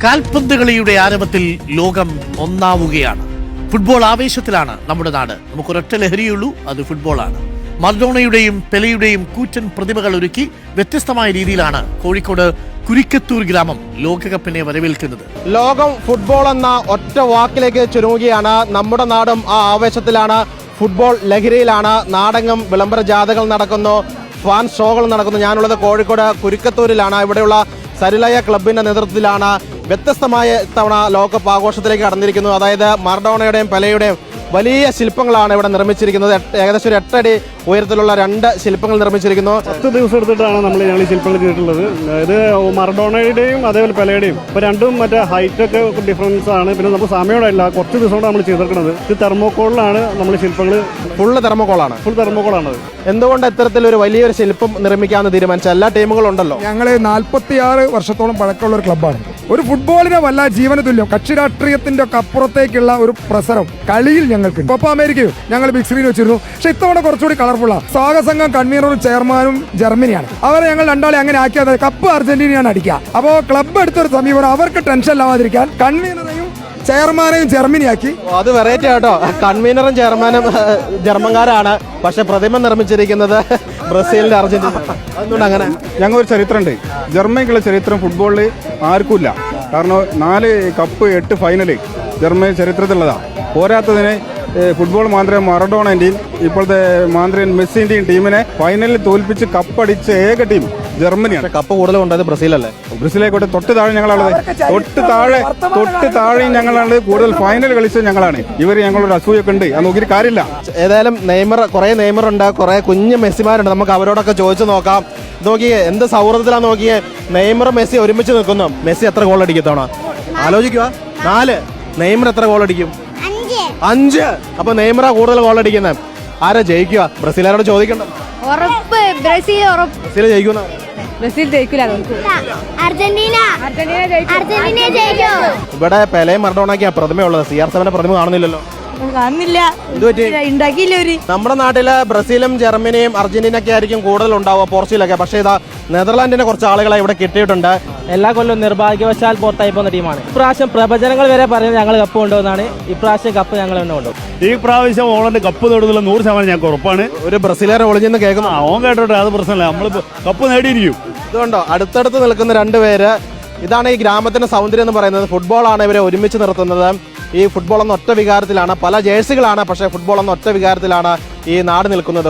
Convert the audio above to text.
കാൽപന്ത് കളിയുടെ ആരവത്തിൽ ലോകം ഒന്നാവുകയാണ്. ഫുട്ബോൾ ആവേശത്തിലാണ് നമ്മുടെ നാട്. നമുക്കൊരൊറ്റ ലഹരിയുള്ളൂ, അത് ഫുട്ബോളാണ്. മറഡോണയുടെയും പെലെയുടെയും കൂറ്റൻ പ്രതിമകൾ ഒരുക്കി വ്യത്യസ്തമായ രീതിയിലാണ് കോഴിക്കോട് കുരിക്കത്തൂർ ഗ്രാമം ലോകകപ്പിനെ വരവേൽക്കുന്നത്. ലോകം ഫുട്ബോൾ എന്ന ഒറ്റ വാക്കിലേക്ക് ചുരുങ്ങുകയാണ്. നമ്മുടെ നാടും ആ ആവേശത്തിലാണ്, ഫുട്ബോൾ ലഹരിയിലാണ്. നാടെങ്ങും വിളംബര ജാഥകൾ നടക്കുന്നു, ഫാൻ ഷോകൾ നടക്കുന്നു. ഞാനുള്ളത് കോഴിക്കോട് കുരിക്കത്തൂരിലാണ്. ഇവിടെയുള്ള സരിലയ ക്ലബിന്റെ നേതൃത്വത്തിലാണ് വ്യത്യസ്തമായ ഇത്തവണ ലോകകപ്പ് ആഘോഷത്തിലേക്ക് കടന്നിരിക്കുന്നത്. അതായത് മറഡോണയുടെയും പെലെയുടെയും വലിയ ശില്പങ്ങളാണ് ഇവിടെ നിർമ്മിച്ചിരിക്കുന്നത്. ഏകദേശം ഒരു 8 അടി ഉയരത്തിലുള്ള 2 ശില്പങ്ങൾ നിർമ്മിച്ചിരിക്കുന്നു. 10 ദിവസം എടുത്തിട്ടാണ് ഞങ്ങൾ ഈ ശില്പങ്ങൾ ചെയ്തിട്ടുള്ളത്. അതായത് മറഡോണയുടെയും അതേപോലെ പെലെയുടെയും ഇപ്പൊ രണ്ടും മറ്റേ ഹൈറ്റ് ഒക്കെ ഡിഫറൻസ് ആണ്. പിന്നെ നമുക്ക് സമയമില്ല, കുറച്ച് ദിവസം കൊണ്ട് നമ്മൾ ചെയ്തെടുക്കുന്നത്. ഇത് തെർമോക്കോളിലാണ് നമ്മൾ ശില്പങ്ങൾ. ഫുൾ തെർമോക്കോളാണ്. എന്തുകൊണ്ട് ഇത്തരത്തിലൊരു വലിയൊരു ശില്പം നിർമ്മിക്കാമെന്ന് തീരുമാനിച്ച? എല്ലാ ടീമുകളും ഉണ്ടല്ലോ. ഞങ്ങൾ 46 വർഷത്തോളം പഴക്കമുള്ള ഒരു ക്ലബ്ബാണ്. ഒരു ഫുട്ബോളിനെ വല്ല ജീവന തുല്യം, കക്ഷി രാഷ്ട്രീയത്തിന്റെ ഒക്കെ അപ്പുറത്തേക്കുള്ള ഒരു പ്രസരം കളിയിൽ ഞങ്ങൾക്ക്. കോപ്പ അമേരിക്കയും ഞങ്ങൾ ബിഗ് സ്ക്രീൻ വെച്ചിരുന്നു. പക്ഷെ ഇത്തവണ കുറച്ചുകൂടി കളർഫുള്ളാണ്. സ്വാഗതസംഘം കൺവീനറും ചെയർമാനും ജർമ്മനിയാണ്. അവരെ ഞങ്ങൾ രണ്ടാളെ അങ്ങനെ ആക്കിയത് കപ്പ് അർജന്റീനയാണ് അടിക്കുക. അപ്പോൾ ക്ലബ്ബ് എടുത്തൊരു സമീപനം, അവർക്ക് ടെൻഷൻ ഇല്ലാതിരിക്കാൻ കൺവീനറെയും ചെയർമാനെയും ജർമ്മനിയാക്കി. അത് വെറൈറ്റി ആട്ടോ. കൺവീനറും ചെയർമാനും ജർമ്മൻകാരാണ്, പക്ഷെ പ്രതിമ നിർമ്മിച്ചിരിക്കുന്നത് ബ്രസീലിന്റെ അർജന്റീന. അതുകൊണ്ട് അങ്ങനെ ഞങ്ങൾ ഒരു ചരിത്രമുണ്ട്. ജർമ്മനിക്കുള്ള ചരിത്രം ഫുട്ബോളിൽ ആർക്കുമില്ല. കാരണം 4 കപ്പ് 8 ഫൈനല് ജർമ്മനി ചരിത്രത്തിലുള്ളതാണ്. പോരാത്തതിന് ഫുട്ബോൾ മാന്ത്രികൻ മറഡോണന്റെയും ഇപ്പോഴത്തെ മാന്ത്രികൻ മെസ്സിന്റെയും ടീമിനെ ഫൈനലിൽ തോൽപ്പിച്ച് കപ്പടിച്ച ഏക ടീം ജർമ്മനിയാണ്. കപ്പ് കൂടുതലും ഉണ്ടായത് ബ്രസീലല്ലേ? ബ്രസീലായിക്കോട്ടെ, തൊട്ട് താഴെ ഞങ്ങളുള്ളത്. തൊട്ട് താഴെയും ഞങ്ങളാണ്. കൂടുതൽ ഫൈനൽ കളിച്ചത് ഞങ്ങളാണ്. ഇവർ ഞങ്ങളൊരു അസൂയൊക്കെ ഉണ്ട്, അത് നോക്കിയിട്ട് കാര്യമില്ല. ഏതായാലും കുറെ നെയ്മറുണ്ട്, കുറെ കുഞ്ഞു മെസ്സിമാരുണ്ട്. നമുക്ക് അവരോടൊക്കെ ചോദിച്ചു നോക്കാം. നോക്കിയേ, എന്ത് സൗഹൃദത്തിലാണ് നോക്കിയേ. നെയ്മർ മെസ്സി ഒരുമിച്ച് നിൽക്കുന്നു. മെസ്സി എത്ര ഗോൾ അടിക്കത്തവണ ആലോചിക്കുക? 4. നെയ്മർ എത്ര ഗോൾ അടിക്കും? 5. അപ്പൊ നെയ്മറാ കൂടുതൽ ഗോൾ അടിക്കുന്നത്. ആരാ ജയിക്കുക? ബ്രസീലാരോട് ചോദിക്കണ്ട. ബ്രസീൽ ജയിക്കുന്ന? ബ്രസീൽ ജയിക്കില്ല. ഇവിടെ പെലെ മറഡോണയ്ക്ക് പ്രതിമയുള്ളത്. CR7 പ്രതിമ കാണുന്നില്ലല്ലോ. കാണുന്നില്ല. നമ്മുടെ നാട്ടില് ബ്രസീലും ജർമ്മനിയും അർജന്റീനയൊക്കെ ആയിരിക്കും കൂടുതൽ ഉണ്ടാവുക, പോർച്ചുഗലൊക്കെ. പക്ഷേ ഇതാ നെതർലാൻഡിന്റെ കുറച്ച് ആളുകളെ ഇവിടെ കിട്ടിയിട്ടുണ്ട്. എല്ലാ കൊല്ലവും നിർഭാഗ്യവശാൽ പുറത്തായി പോകുന്ന ടീമാണ്. ഇപ്രാവശ്യം പ്രവചനങ്ങൾ വരെ പറയുന്നത് ഞങ്ങൾ കപ്പ് കൊണ്ടുപോകുന്നതാണ്. ഇപ്രാവശ്യം കപ്പ് ഞങ്ങൾ തന്നെ കൊണ്ടുപോകും. ഈ പ്രാവശ്യം ഓളന്റെ കപ്പ് നേടുന്നുള്ള 100% ഞങ്ങൾക്ക് ഉറപ്പാണ്. ഒരു ബ്രസീലുകാരെ ഒളിഞ്ഞെന്ന് കേൾക്കുന്നു. ഓൻ കേട്ടോട്ടെ, അത് പ്രശ്നമല്ല. നമ്മൾ കപ്പ് നേടിയിരിക്കും. ഇതുകൊണ്ടോ അടുത്തടുത്ത് നിൽക്കുന്ന 2 പേര്. ഇതാണ് ഈ ഗ്രാമത്തിന്റെ സൗന്ദര്യം എന്ന് പറയുന്നത്. ഫുട്ബോളാണ് ഇവരെ ഒരുമിച്ച് നിർത്തുന്നത്. ഈ ഫുട്ബോൾ എന്ന ഒറ്റ വികാരത്തിലാണ്, പല ജേഴ്സികളാണ്, പക്ഷേ ഫുട്ബോൾ എന്ന ഒറ്റ വികാരത്തിലാണ് ഈ നാട് നിൽക്കുന്നത്.